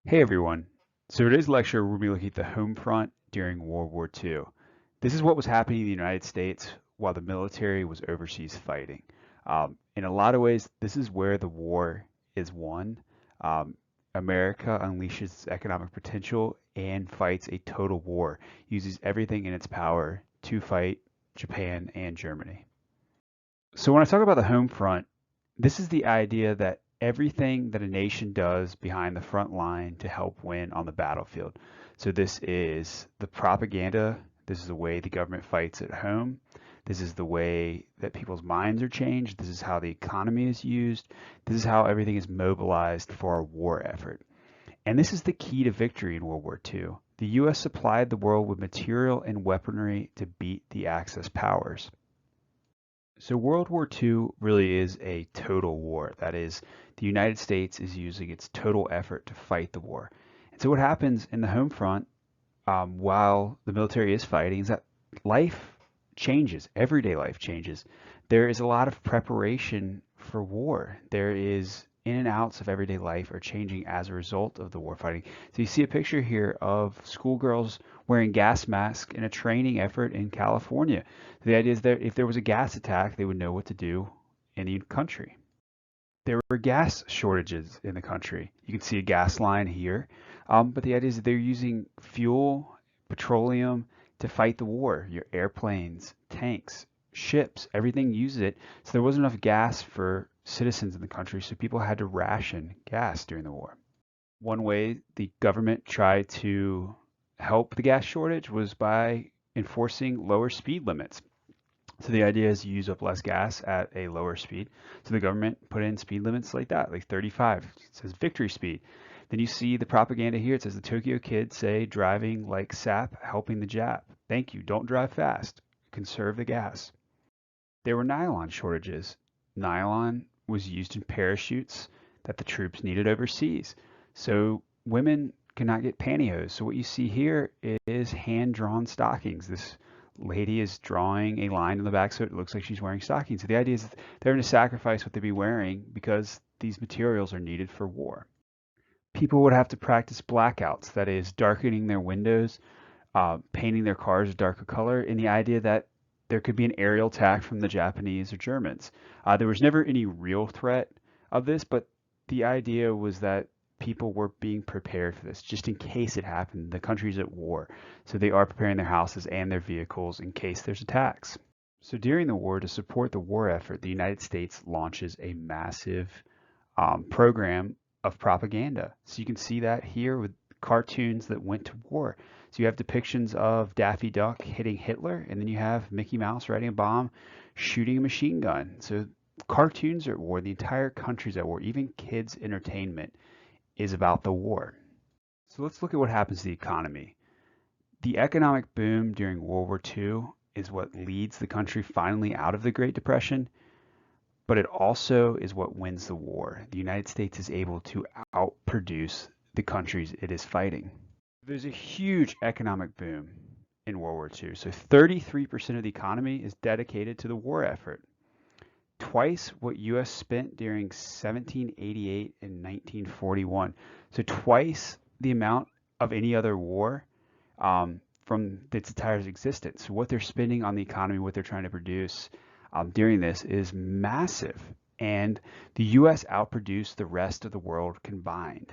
Hey everyone. So today's lecture, we'll be looking at the home front during World War II. This is what was happening in the United States while the military was overseas fighting. In a lot of ways, this is where the war is won. Um, America unleashes its economic potential and fights a total war, uses everything in its power to fight Japan and Germany. So when I talk about the home front, this is the idea that everything that a nation does behind the front line to help win on the battlefield. So this is the propaganda. This is the way the government fights at home. This is the way that people's minds are changed. This is how the economy is used. This is how everything is mobilized for a war effort. And this is the key to victory in World War II. The US supplied the world with material and weaponry to beat the Axis powers. So World War II really is a total war. That is, the United States is using its total effort to fight the war. And so what happens in the home front while the military is fighting is that life changes. Everyday life changes. There is a lot of preparation for war. There is in and outs of everyday life are changing as a result of the war fighting. So you see a picture here of schoolgirls wearing gas masks in a training effort in California. The idea is that if there was a gas attack, they would know what to do in the country. There were gas shortages in the country. You can see a gas line here. But the idea is that they're using fuel, petroleum to fight the war. Your airplanes, tanks, ships, everything uses it. So there wasn't enough gas for citizens in the country, so people had to ration gas during the war. One way the government tried to help the gas shortage was by enforcing lower speed limits. So the idea is you use up less gas at a lower speed. So the government put in speed limits like that, like 35. It says victory speed. Then you see the propaganda here. It says the Tokyo kids say driving like sap, helping the Jap. Thank you. Don't drive fast. Conserve the gas. There were nylon shortages. Nylon was used in parachutes that the troops needed overseas. So women cannot get pantyhose. So what you see here is hand-drawn stockings. This lady is drawing a line in the back so it looks like she's wearing stockings. So the idea is they're going to sacrifice what they'd be wearing because these materials are needed for war. People would have to practice blackouts, that is, darkening their windows, painting their cars a darker color, in the idea that there could be an aerial attack from the Japanese or Germans. There was never any real threat of this, but the idea was that people were being prepared for this just in case it happened. The country's at war, so they are preparing their houses and their vehicles in case there's attacks. So during the war, to support the war effort, the United States launches a massive program of propaganda. So you can see that here with cartoons that went to war. So you have depictions of Daffy Duck hitting Hitler, and then you have Mickey Mouse riding a bomb, shooting a machine gun. So cartoons are at war. The entire country's at war. Even kids' entertainment is about the war. So let's look at what happens to the economy. The economic boom during World War II is what leads the country finally out of the Great Depression, but it also is what wins the war. The United States is able to outproduce the countries it is fighting. There's a huge economic boom in World War II. So 33% of the economy is dedicated to the war effort. Twice what US spent during 1788 and 1941. So twice the amount of any other war from its entire existence. So what they're spending on the economy, what they're trying to produce during this is massive. And the US outproduced the rest of the world combined.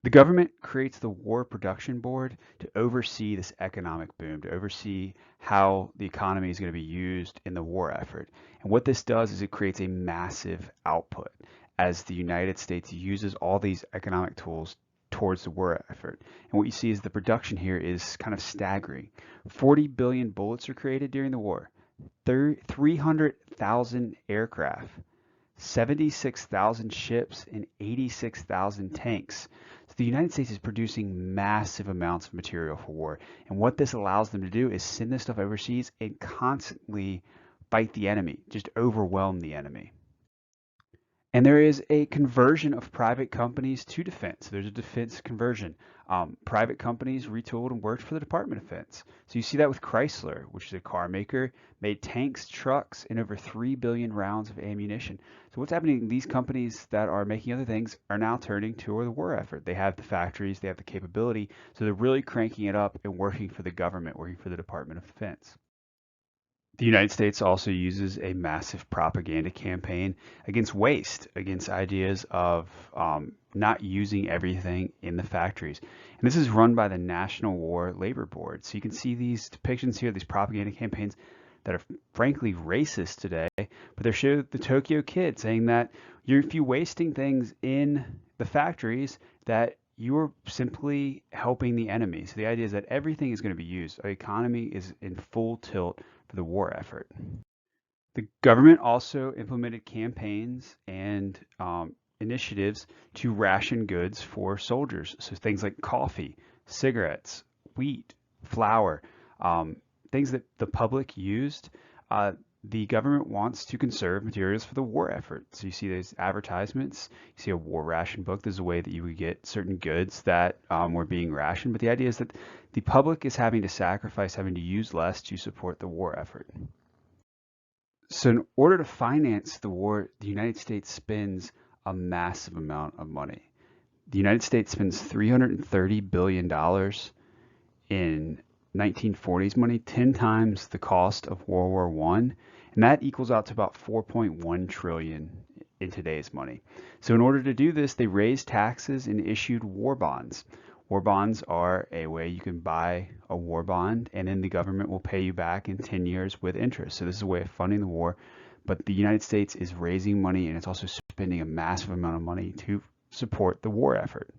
The government creates the War Production Board to oversee this economic boom, to oversee how the economy is going to be used in the war effort. And what this does is it creates a massive output as the United States uses all these economic tools towards the war effort. And what you see is the production here is kind of staggering. 40 billion bullets are created during the war, 300,000 aircraft, 76,000 ships, and 86,000 tanks. So the United States is producing massive amounts of material for war. And what this allows them to do is send this stuff overseas and constantly fight the enemy, just overwhelm the enemy. And there is a conversion of private companies to defense. There's a defense conversion. Private companies retooled and worked for the Department of Defense. So you see that with Chrysler, which is a car maker, made tanks, trucks, and over 3 billion rounds of ammunition. So what's happening? These companies that are making other things are now turning to the war effort. They have the factories, they have the capability, so they're really cranking it up and working for the government, working for the Department of Defense. The United States also uses a massive propaganda campaign against waste, against ideas of not using everything in the factories. And this is run by the National War Labor Board. So you can see these depictions here, these propaganda campaigns that are frankly racist today, but they show the Tokyo Kid saying that if you're wasting things in the factories, that you're simply helping the enemy. So the idea is that everything is going to be used. Our economy is in full tilt for the war effort. The government also implemented campaigns and initiatives to ration goods for soldiers. So things like coffee, cigarettes, wheat, flour, things that the public used. The government wants to conserve materials for the war effort. So you see these advertisements, you see a war ration book. There's a way that you would get certain goods that were being rationed. But the idea is that the public is having to sacrifice, having to use less to support the war effort. So in order to finance the war, the United States spends a massive amount of money. The United States spends $330 billion in 1940s money, 10 times the cost of World War I, and that equals out to about 4.1 trillion in today's money. So in order to do this, they raised taxes and issued war bonds. War bonds are a way you can buy a war bond, and then the government will pay you back in 10 years with interest. So this is a way of funding the war, but the United States is raising money, and it's also spending a massive amount of money to support the war effort.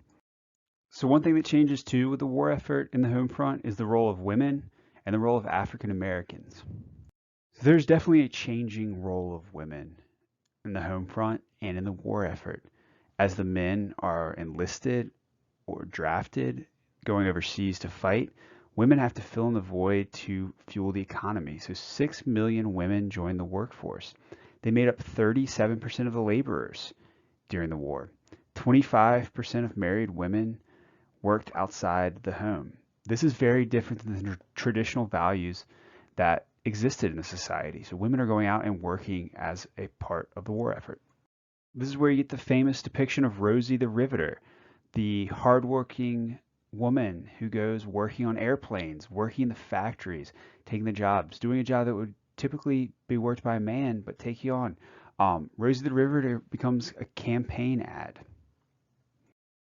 So one thing that changes too with the war effort in the home front is the role of women and the role of African Americans. So there's definitely a changing role of women in the home front and in the war effort. As the men are enlisted or drafted, going overseas to fight, women have to fill in the void to fuel the economy. So 6 million women joined the workforce. They made up 37% of the laborers during the war. 25% of married women worked outside the home. This is very different than the traditional values that existed in the society. So women are going out and working as a part of the war effort. This is where you get the famous depiction of Rosie the Riveter, the hardworking woman who goes working on airplanes, working in the factories, taking the jobs, doing a job that would typically be worked by a man, but take you on. Rosie the Riveter becomes a campaign ad.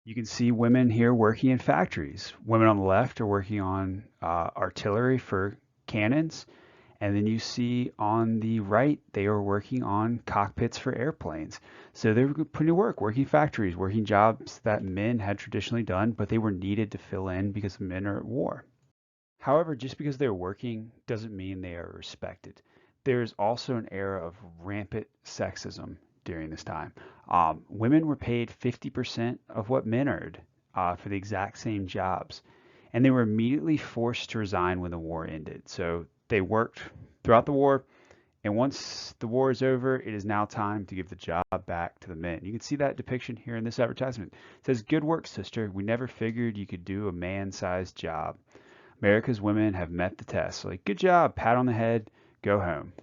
You can see women here working in factories. Women on the left are working on artillery for cannons. And then you see on the right, they are working on cockpits for airplanes. So they were putting to work, working factories, working jobs that men had traditionally done, but they were needed to fill in because men are at war. However, just because they're working doesn't mean they are respected. There is also an era of rampant sexism during this time. Women were paid 50% of what men earned for the exact same jobs, and they were immediately forced to resign when the war ended. So they worked throughout the war, and once the war is over, it is now time to give the job back to the men. You can see that depiction here in this advertisement. It says, "Good work, sister. We never figured you could do a man-sized job. America's women have met the test." So like, good job, pat on the head, go home.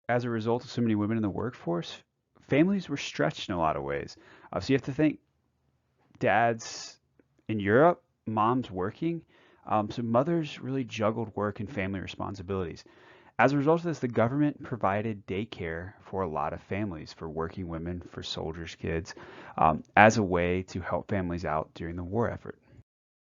As a result of so many women in the workforce, families were stretched in a lot of ways. So you have to think dads in Europe, moms working. So mothers really juggled work and family responsibilities. As a result of this, the government provided daycare for a lot of families, for working women, for soldiers' kids, as a way to help families out during the war effort.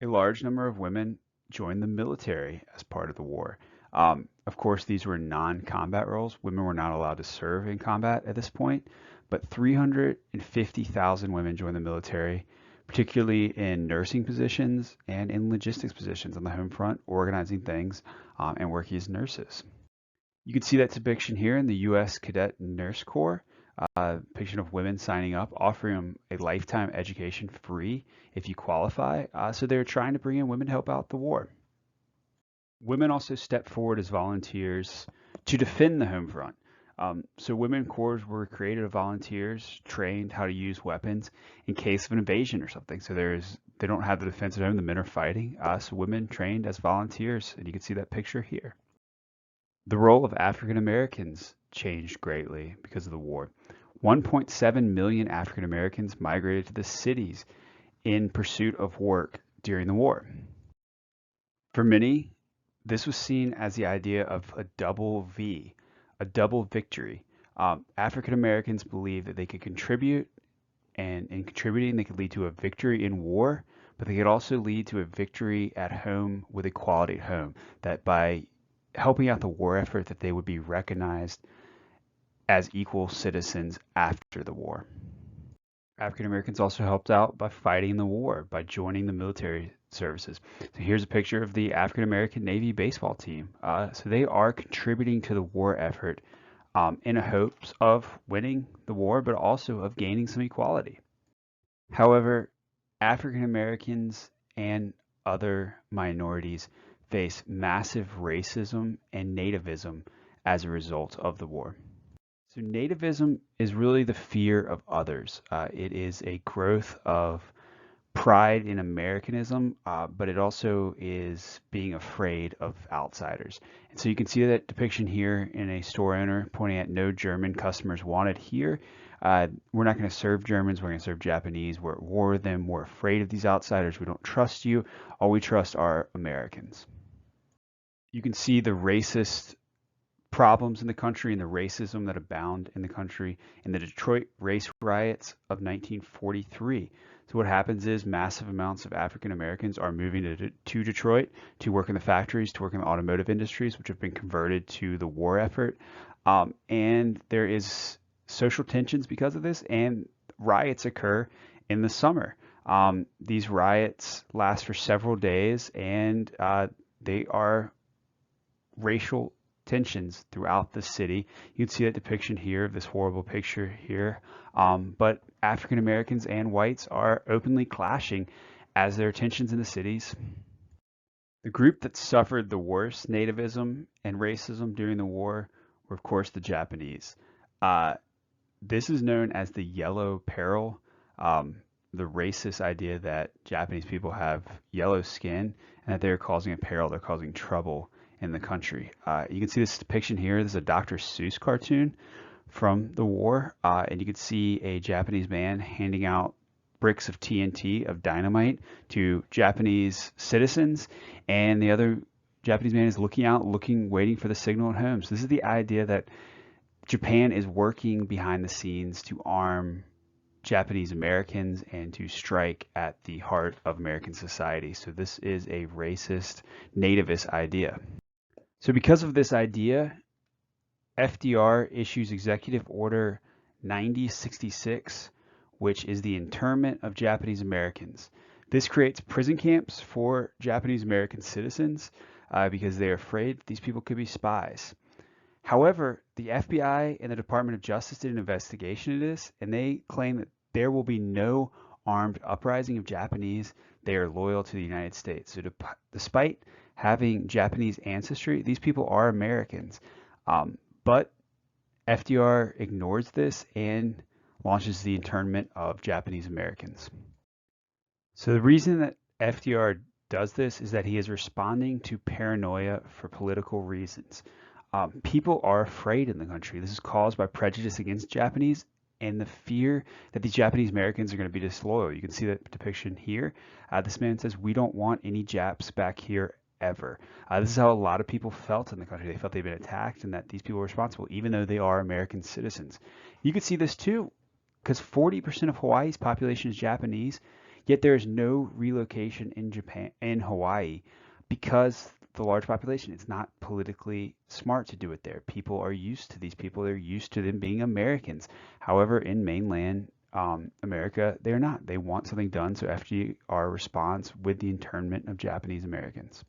A large number of women joined the military as part of the war. Of course, these were non-combat roles. Women were not allowed to serve in combat at this point, but 350,000 women joined the military, particularly in nursing positions and in logistics positions on the home front, organizing things and working as nurses. You can see that depiction here in the U.S. Cadet Nurse Corps, depiction of women signing up, offering them a lifetime education free if you qualify. So they're trying to bring in women to help out the war. Women also stepped forward as volunteers to defend the home front. So women corps were created of volunteers trained how to use weapons in case of an invasion or something. So they don't have the defense at home. The men are fighting. So women trained as volunteers, and you can see that picture here. The role of African Americans changed greatly because of the war. 1.7 million African Americans migrated to the cities in pursuit of work during the war. For many, this was seen as the idea of a double V, a double victory. African Americans believed that they could contribute, and in contributing, they could lead to a victory in war, but they could also lead to a victory at home with equality at home. That by helping out the war effort, that they would be recognized as equal citizens after the war. African Americans also helped out by fighting in the war, by joining the military services. So here's a picture of the African American Navy baseball team. So they are contributing to the war effort in hopes of winning the war, but also of gaining some equality. However, African Americans and other minorities face massive racism and nativism as a result of the war. So nativism is really the fear of others. It is a growth of pride in Americanism, but it also is being afraid of outsiders. And so you can see that depiction here in a store owner pointing at no German customers wanted here. We're not going to serve Germans, we're going to serve Japanese. We're at war with them, we're afraid of these outsiders, we don't trust you. All we trust are Americans. You can see the racist problems in the country and the racism that abound in the country in the Detroit race riots of 1943. So what happens is massive amounts of African Americans are moving to Detroit to work in the factories, to work in the automotive industries, which have been converted to the war effort. And there is social tensions because of this, and riots occur in the summer. These riots last for several days, and they are racial tensions throughout the city. You can see that depiction here of this horrible picture here. But African Americans and whites are openly clashing as there are tensions in the cities. The group that suffered the worst nativism and racism during the war were, of course, the Japanese. This is known as the Yellow Peril, the racist idea that Japanese people have yellow skin and that they're causing a peril, they're causing trouble in the country. You can see this depiction here. This is a Dr. Seuss cartoon from the war, and you can see a Japanese man handing out bricks of TNT, of dynamite, to Japanese citizens, and the other Japanese man is looking out, waiting for the signal at home. So this is the idea that Japan is working behind the scenes to arm Japanese Americans and to strike at the heart of American society. So this is a racist, nativist idea. So because of this idea, FDR issues Executive Order 9066, which is the internment of Japanese Americans. This creates prison camps for Japanese American citizens because they're afraid these people could be spies. However, the FBI and the Department of Justice did an investigation into this, and they claim that there will be no armed uprising of Japanese. They are loyal to the United States. So despite having Japanese ancestry, these people are Americans. But FDR ignores this and launches the internment of Japanese Americans. So the reason that FDR does this is that he is responding to paranoia for political reasons. People are afraid in the country. This is caused by prejudice against Japanese and the fear that these Japanese Americans are going to be disloyal. You can see that depiction here. This man says, "We don't want any Japs back here ever." This is how a lot of people felt in the country. They felt they've been attacked and that these people were responsible, even though they are American citizens. You could see this too, because 40% of Hawaii's population is Japanese, yet there is no relocation in Hawaii because the large population. It's not politically smart to do it there. People are used to these people. They're used to them being Americans. However, in mainland America, they're not. They want something done, so FDR responds with the internment of Japanese Americans.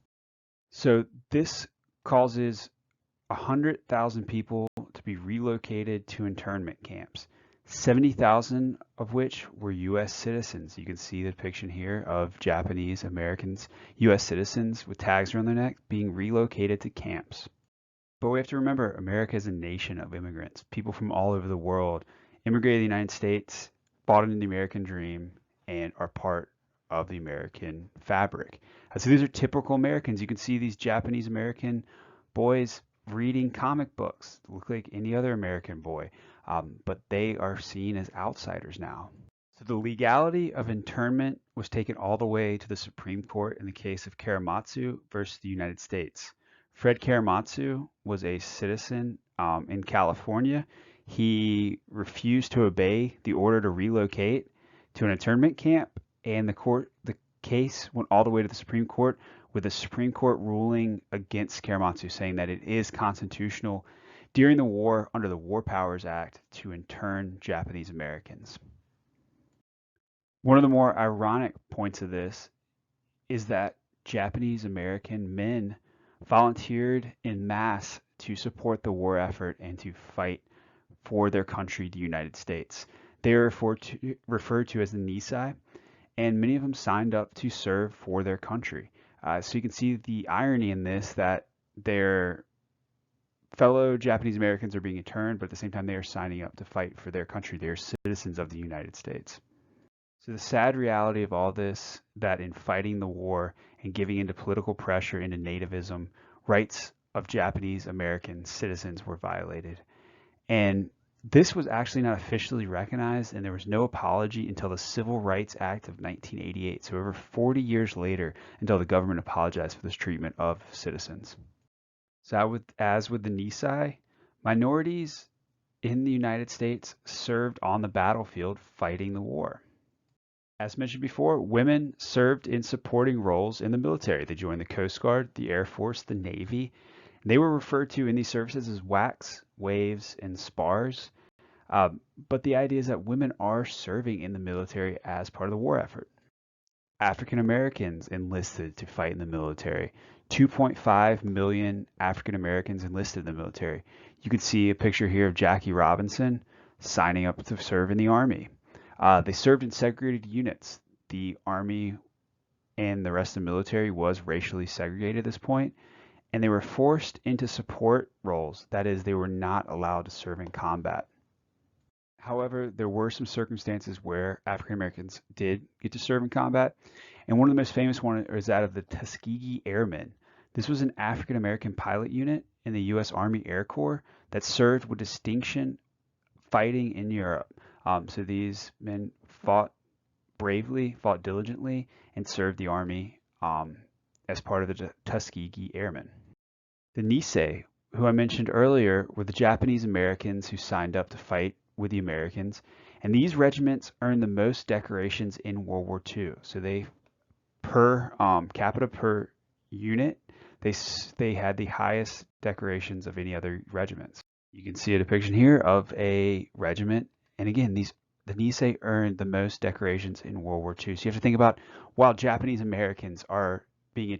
So this causes 100,000 people to be relocated to internment camps, 70,000 of which were U.S. citizens. You can see the depiction here of Japanese Americans, U.S. citizens with tags around their neck being relocated to camps. But we have to remember, America is a nation of immigrants. People from all over the world immigrated to the United States, bought into the American dream, and are part of the American fabric. So these are typical Americans. You can see these Japanese American boys reading comic books, look like any other American boy, but they are seen as outsiders now. So the legality of internment was taken all the way to the Supreme Court in the case of Karamatsu versus the United States. Fred Karamatsu was a citizen in California. He refused to obey the order to relocate to an internment camp, and the case went all the way to the Supreme Court, with the Supreme Court ruling against Karamatsu, saying that it is constitutional during the war under the War Powers Act to intern Japanese Americans. One of the more ironic points of this is that Japanese American men volunteered in mass to support the war effort and to fight for their country, the United States. They are referred to as the Nisei, and many of them signed up to serve for their country. So you can see the irony in this, that their fellow Japanese Americans are being interned, but at the same time they are signing up to fight for their country. They are citizens of the United States. So the sad reality of all this, that in fighting the war and giving into political pressure into nativism, rights of Japanese American citizens were violated. And this was actually not officially recognized, and there was no apology until the Civil Rights Act of 1988, so over 40 years later, until the government apologized for this treatment of citizens. So as with the Nisei, minorities in the United States served on the battlefield fighting the war. As mentioned before, women served in supporting roles in the military. They joined the Coast Guard, the Air Force, the Navy. They were referred to in these services as WACs, waves, and spars. But the idea is that women are serving in the military as part of the war effort. African Americans enlisted to fight in the military. 2.5 million African Americans enlisted in the military. You can see a picture here of Jackie Robinson signing up to serve in the Army. They served in segregated units. The Army and the rest of the military was racially segregated at this point, and they were forced into support roles. That is, they were not allowed to serve in combat. However, there were some circumstances where African Americans did get to serve in combat, and one of the most famous ones is that of the Tuskegee Airmen. This was an African American pilot unit in the U.S. Army Air Corps that served with distinction fighting in Europe. So these men fought bravely, fought diligently, and served the Army as part of the Tuskegee Airmen. The Nisei, who I mentioned earlier, were the Japanese Americans who signed up to fight with the Americans, and these regiments earned the most decorations in World War II. So they, per capita per unit, they had the highest decorations of any other regiments. You can see a depiction here of a regiment, and again, the Nisei earned the most decorations in World War II. So you have to think about, while Japanese Americans are being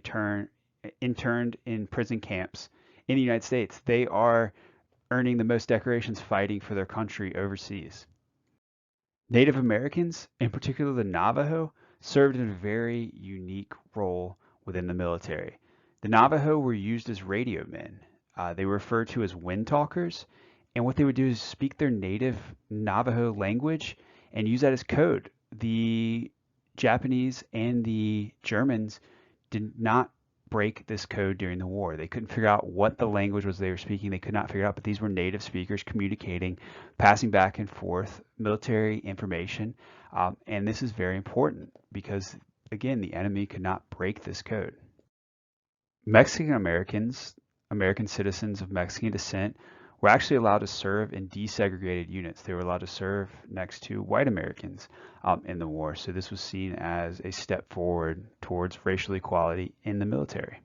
interned in prison camps in the United States, they are earning the most decorations fighting for their country overseas. Native Americans, in particular the Navajo, served in a very unique role within the military. The Navajo were used as radio men. They were referred to as wind talkers, and what they would do is speak their native Navajo language and use that as code. The Japanese and the Germans did not break this code during the war. They couldn't figure out what the language was they were speaking. They could not figure out, but these were native speakers communicating, passing back and forth military information. And this is very important because, again, the enemy could not break this code. Mexican Americans, American citizens of Mexican descent, were actually allowed to serve in desegregated units. They were allowed to serve next to white Americans in the war. So this was seen as a step forward towards racial equality in the military.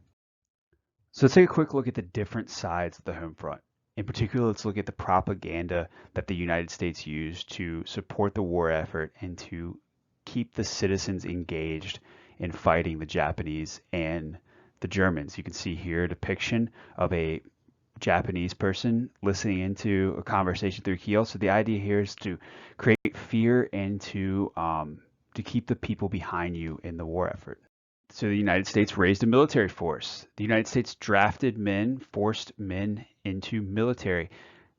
So let's take a quick look at the different sides of the home front. In particular, let's look at the propaganda that the United States used to support the war effort and to keep the citizens engaged in fighting the Japanese and the Germans. You can see here a depiction of a Japanese person listening into a conversation through keel. So the idea here is to create fear and to keep the people behind you in the war effort. So the United States raised a military force. The United States drafted men, forced men into military.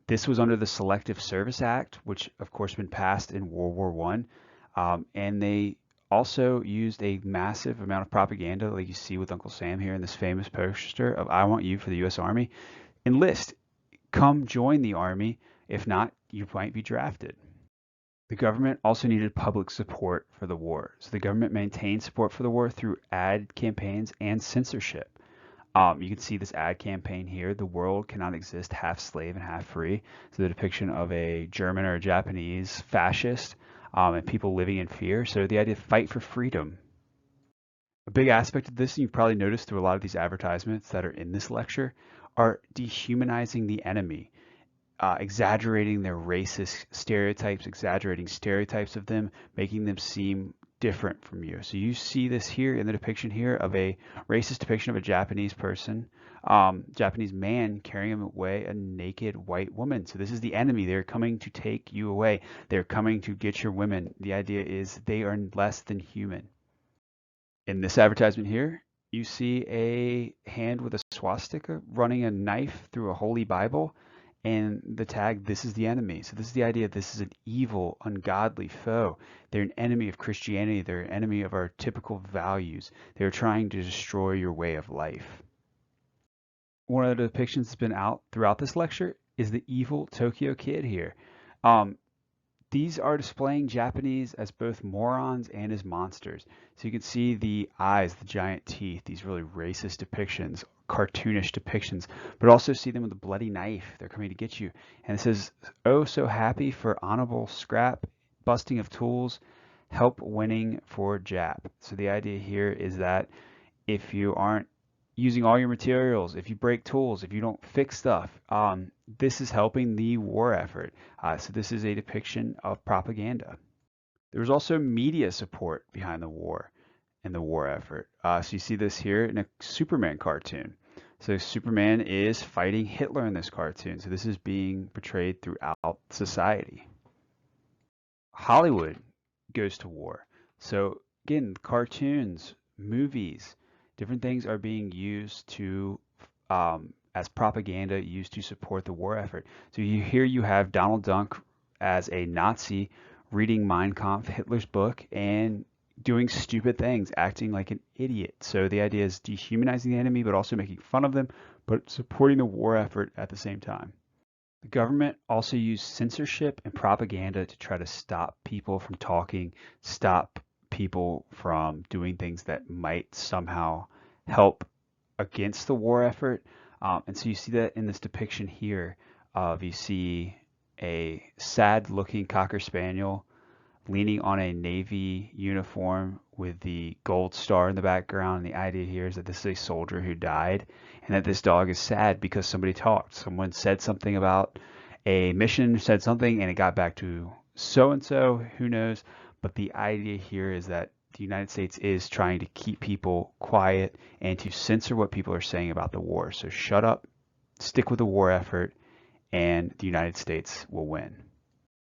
This was under the Selective Service Act, which of course been passed in World War One, and they also used a massive amount of propaganda, like you see with Uncle Sam here in this famous poster of "I want you" for the U.S. Army. Enlist, come join the Army. If not, you might be drafted. The government also needed public support for the war. So the government maintained support for the war through ad campaigns and censorship. You can see this ad campaign here. The world cannot exist half slave and half free. So the depiction of a German or a Japanese fascist and people living in fear. So the idea of fight for freedom. A big aspect of this, and you've probably noticed through a lot of these advertisements that are in this lecture, are dehumanizing the enemy. Exaggerating their racist stereotypes, exaggerating stereotypes of them, making them seem different from you. So you see this here in the depiction here of a racist depiction of a Japanese person, Japanese man carrying away a naked white woman. So this is the enemy. They're coming to take you away. They're coming to get your women. The idea is they are less than human. In this advertisement here, you see a hand with a swastika running a knife through a holy Bible, and the tag, "This is the enemy." So this is the idea, this is an evil, ungodly foe. They're an enemy of Christianity. They're an enemy of our typical values. They're trying to destroy your way of life. One of the depictions that's been out throughout this lecture is the evil Tokyo Kid here. Um, These are displaying Japanese as both morons and as monsters. So you can see the eyes, the giant teeth, these really racist depictions, cartoonish depictions, but also see them with a bloody knife. They're coming to get you. And it says, "Oh, so happy for honorable scrap, busting of tools, help winning for Jap." So the idea here is that if you aren't using all your materials, if you break tools, if you don't fix stuff, this is helping the war effort. So this is a depiction of propaganda. There was also media support behind the war and the war effort. So you see this here in a Superman cartoon. So Superman is fighting Hitler in this cartoon. So this is being portrayed throughout society. Hollywood goes to war. So again, cartoons, movies, different things are being used to as propaganda, used to support the war effort. So here you have Donald Duck as a Nazi reading Mein Kampf, Hitler's book, and doing stupid things, acting like an idiot. So the idea is dehumanizing the enemy, but also making fun of them, but supporting the war effort at the same time. The government also used censorship and propaganda to try to stop people from talking, stop people from doing things that might somehow help against the war effort. And so you see that in this depiction here of, you see a sad looking Cocker Spaniel leaning on a Navy uniform with the gold star in the background. And the idea here is that this is a soldier who died, and that this dog is sad because somebody talked. Someone said something about a mission, said something, and it got back to so-and-so, who knows. But the idea here is that the United States is trying to keep people quiet and to censor what people are saying about the war. So shut up, stick with the war effort, and the United States will win.